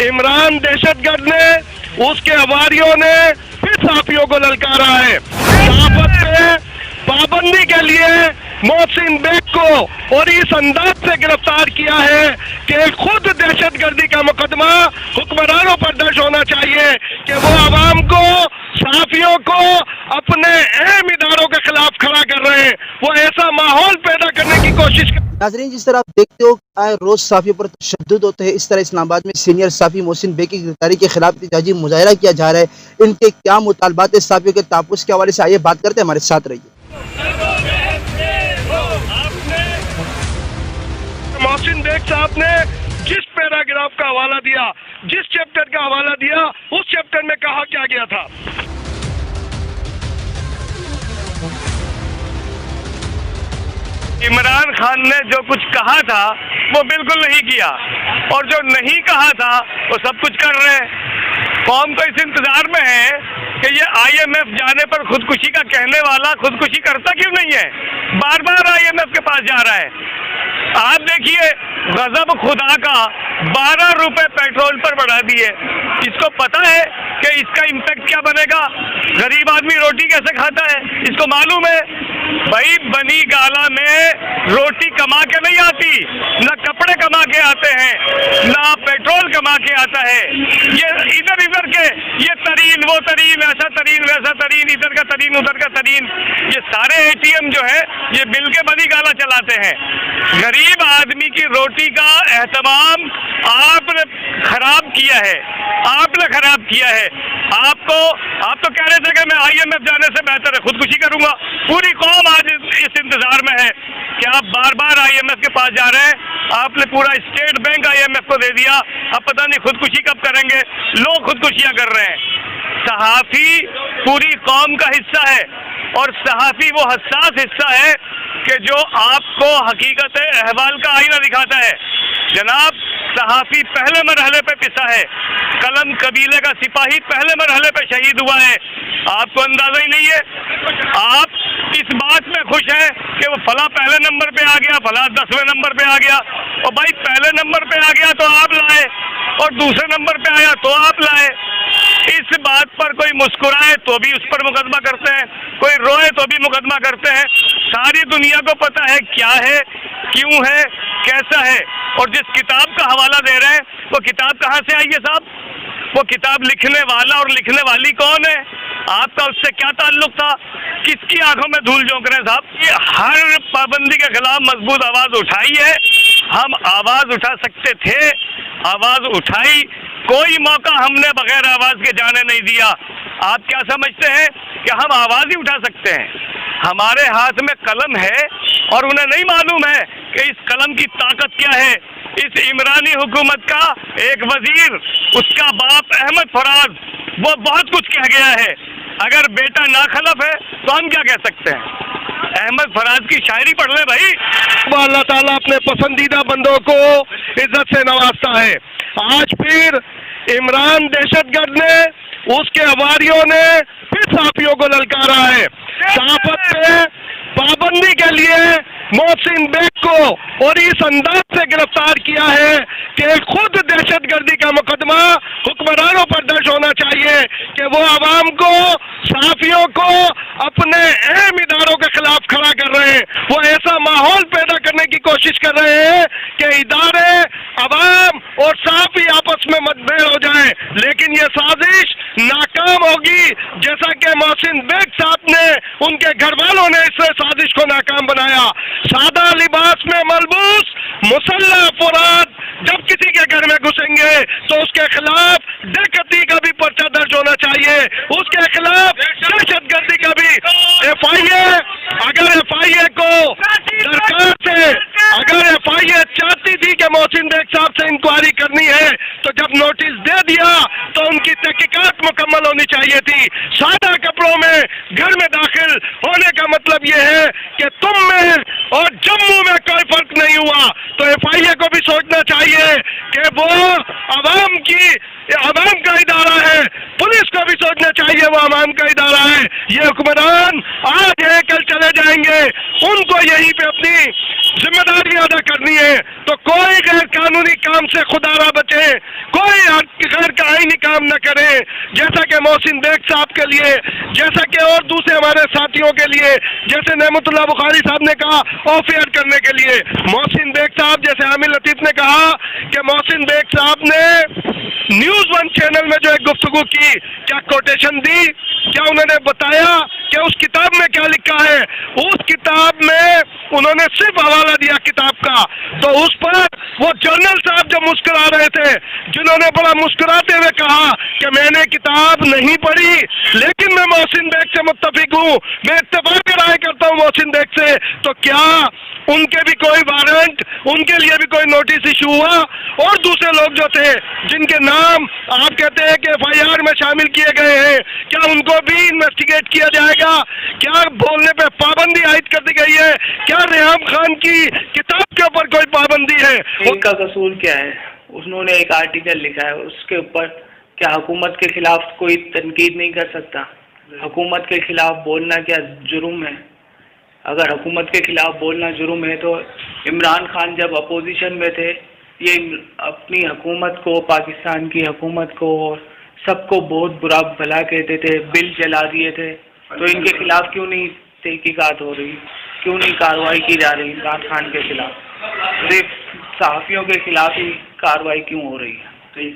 इमरान दहशतगर्द ने, उसके अवारियों ने फिर साफियों को ललकारा है। सहाफत पे पाबंदी के लिए मोहसिन बेग को और इस अंदाज से गिरफ्तार किया है कि खुद दहशतगर्दी का मुकदमा हुक्मरानों पर दर्ज होना चाहिए कि वो आवाम को, सहाफियों को अपने अहम इदारों के खिलाफ खड़ा कर रहे हैं। वो ऐसा माहौल पैदा करने की कोशिश कर। नाजरीन, जिस तरह आप देखते हो आए रोज साफियों पर तशद्दुद होते हैं, इस तरह इस्लामाबाद में सीनियर साफी मोहसिन बेग की गिरफ्तारी के खिलाफ एहतजाजी मुजाहरा किया जा रहा है। इनके क्या मुतालबात है साफियों के तहफ़्फ़ुज़ के हवाले से, आइए बात करते हैं, हमारे साथ रहिए। मोहसिन बेग साहब ने जिस पैराग्राफ का हवाला दिया, जिस चैप्टर का हवाला दिया, उस चैप्टर में कहा क्या गया था। इमरान खान ने जो कुछ कहा था वो बिल्कुल नहीं किया, और जो नहीं कहा था वो सब कुछ कर रहे हैं। कौम तो इस इंतजार में है कि ये IMF जाने पर खुदकुशी का कहने वाला खुदकुशी करता क्यों नहीं है, बार बार IMF के पास जा रहा है। आप देखिए, गजब खुदा का 12 रुपए पेट्रोल पर बढ़ा दिए। इसको पता है कि इसका इम्पैक्ट क्या बनेगा, गरीब आदमी रोटी कैसे खाता है, इसको मालूम है। भाई, बनी गाला में रोटी कमा के नहीं आती, ना कपड़े कमा के आते हैं, ना पेट्रोल कमा के आता है। ये इधर इधर के ये तरीन, वो तरीन, ऐसा तरीन, वैसा तरीन, इधर का तरीन, उधर का तरीन, ये सारे ATM जो है ये मिल के बनी गाला चलाते हैं। गरीब आदमी की रोटी का एहतमाम आपने खराब किया है, आपने खराब किया है। आप तो कह रहे थे कि मैं IMF जाने से बेहतर है खुदकुशी करूंगा। पूरी कौम आज इस इंतजार में है कि आप बार बार IMF के पास जा रहे हैं। आपने पूरा स्टेट बैंक IMF को दे दिया, अब पता नहीं खुदकुशी कब करेंगे। लोग खुदकुशियां कर रहे हैं। सहाफी पूरी कौम का हिस्सा है, और सहाफी वो हसास हिस्सा है कि जो आपको हकीकत अहवाल का आईना दिखाता है। जनाब, सहाफी पहले मरहले पे पिसा है, कलम कबीले का सिपाही पहले मरहले पे शहीद हुआ है। आपको अंदाजा ही नहीं है। आप इस बात में खुश हैं कि वो फला पहले नंबर पे आ गया, फला 10वें नंबर पे आ गया। और भाई, पहले नंबर पे आ गया तो आप लाए, और दूसरे नंबर पे आया तो आप लाए। इस बात पर कोई मुस्कुराए तो भी उस पर मुकदमा करते हैं, कोई रोए तो भी मुकदमा करते हैं। सारी दुनिया को पता है क्या है, क्यों है, कैसा है। और जिस किताब का हवाला दे रहे हैं वो किताब कहाँ से आई है साहब? वो किताब लिखने वाला और लिखने वाली कौन है? आपका उससे क्या ताल्लुक था? किसकी आंखों में धूल झोंक रहे हैं साहब? ये हर पाबंदी के खिलाफ मजबूत आवाज उठाई है। हम आवाज उठा सकते थे, आवाज उठाई, कोई मौका हमने बगैर आवाज के जाने नहीं दिया। आप क्या समझते हैं कि हम आवाज ही उठा सकते हैं? हमारे हाथ में कलम है और उन्हें नहीं मालूम है कि इस कलम की ताकत क्या है। इस इमरानी हुकूमत का एक वजीर, उसका बाप अहमद फराज, वो बहुत कुछ कह गया है। अगर बेटा नाखलफ है तो हम क्या कह सकते हैं? अहमद फराज की शायरी पढ़ ले भाई। अल्लाह ताला अपने पसंदीदा बंदों को इज्जत से नवाजता है। आज फिर इमरान दहशतगर्द ने, उसके अवारियों ने फिर साफियों को ललकारा है। सहाफत पे पाबंदी के लिए मोहसिन बेग को और इस अंदाज से गिरफ्तार किया है कि खुद दहशतगर्दी का मुकदमा हुक्मरानों पर दर्ज होना चाहिए कि वो आवाम को, सहाफियों को अपने अहम इदारों के खिलाफ खड़ा कर रहे हैं। वो ऐसा माहौल पैदा करने की कोशिश कर रहे हैं कि इदारे, अवाम और सहाफी आपस में मतभेद हो जाए। लेकिन ये साजिश नाकाम होगी, जैसा कि मोहसिन बेग साहब ने, उनके घर वालों ने इस साजिश को नाकाम बनाया। सादा लिबास में मलबूस मुसल्लह अफराद जब किसी के घर में घुसेंगे तो उसके खिलाफ डकैती का भी पर्चा दर्ज होना चाहिए, उसके खिलाफ दहशतगर्दी का भी FIA। अगर FIA को सरकार से, अगर FIA चाहती थी कि मोहसिन बेग साहब से इंक्वायरी करनी है तो जब नोटिस दे दिया तो उनकी तहकीकात मुकम्मल होनी चाहिए थी। सादा कपड़ों में घर में दाखिल होने का मतलब यह है कि तुम में और जम्मू में कोई फर्क नहीं हुआ। तो FIA को भी सोचना चाहिए कि वो अवाम का इदारा है, पुलिस को भी सोचना चाहिए वो अवाम का इदारा है। ये हुक्मरान आज है कल चले जाएंगे, उनको यहीं पे अपनी जिम्मेदारी अदा करनी है। तो कोई गैर कानूनी काम से खुदारा बचे, कोई गैर का आईनी काम न करें, जैसा कि मोहसिन बेग साहब के लिए, जैसा कि और दूसरे हमारे साथियों के लिए, जैसे नेमतुल्लाह बुखारी साहब ने कहा ऑफ एयर करने के लिए, मोहसिन बेग साहब, जैसे आमिर लतीफ ने कहा कि मोहसिन बेग साहब ने न्यूज वन चैनल में जो एक गुफ्तगू की, क्या कोटेशन दी, क्या उन्होंने बताया कि उस किताब में क्या लिखा है? उस किताब में उन्होंने सिर्फ हवाला दिया किताब का, तो उस पर वो जर्नल साहब जो मुस्कुरा रहे थे, जिन्होंने बड़ा मुस्कुराते हुए कहा कि मैंने किताब नहीं पढ़ी लेकिन मैं मोहसिन बेग से मुत्तफिक हूँ, मैं इत्तेफाक राय करता हूँ मोहसिन बेग से, तो क्या उनके भी कोई वारंट, उनके लिए भी कोई नोटिस इशू हुआ? और दूसरे लोग जो थे जिनके नाम आप कहते हैं कि FIR में शामिल किए गए हैं, क्या उनको भी इन्वेस्टिगेट किया जाएगा? क्या बोलने पे पाबंदी आयद कर दी गई है? क्या रेहम खान की किताब के ऊपर कोई पाबंदी है? उनका कसूर क्या है? उन्होंने एक आर्टिकल लिखा है, उसके ऊपर क्या हुकूमत के खिलाफ कोई तनकीद नहीं कर सकता? हुकूमत के खिलाफ बोलना क्या जुर्म है? अगर हुकूमत के खिलाफ बोलना जुर्म है तो इमरान खान जब अपोजिशन में थे, ये अपनी हुकूमत को, पाकिस्तान की हुकूमत को और सबको बहुत बुरा भला कहते थे, बिल जला दिए थे, तो इनके खिलाफ क्यों नहीं तहकीकात हो रही, क्यों नहीं कार्रवाई की जा रही इमरान खान के खिलाफ? सिर्फ सहाफ़ियों के खिलाफ ही कार्रवाई क्यों हो रही है?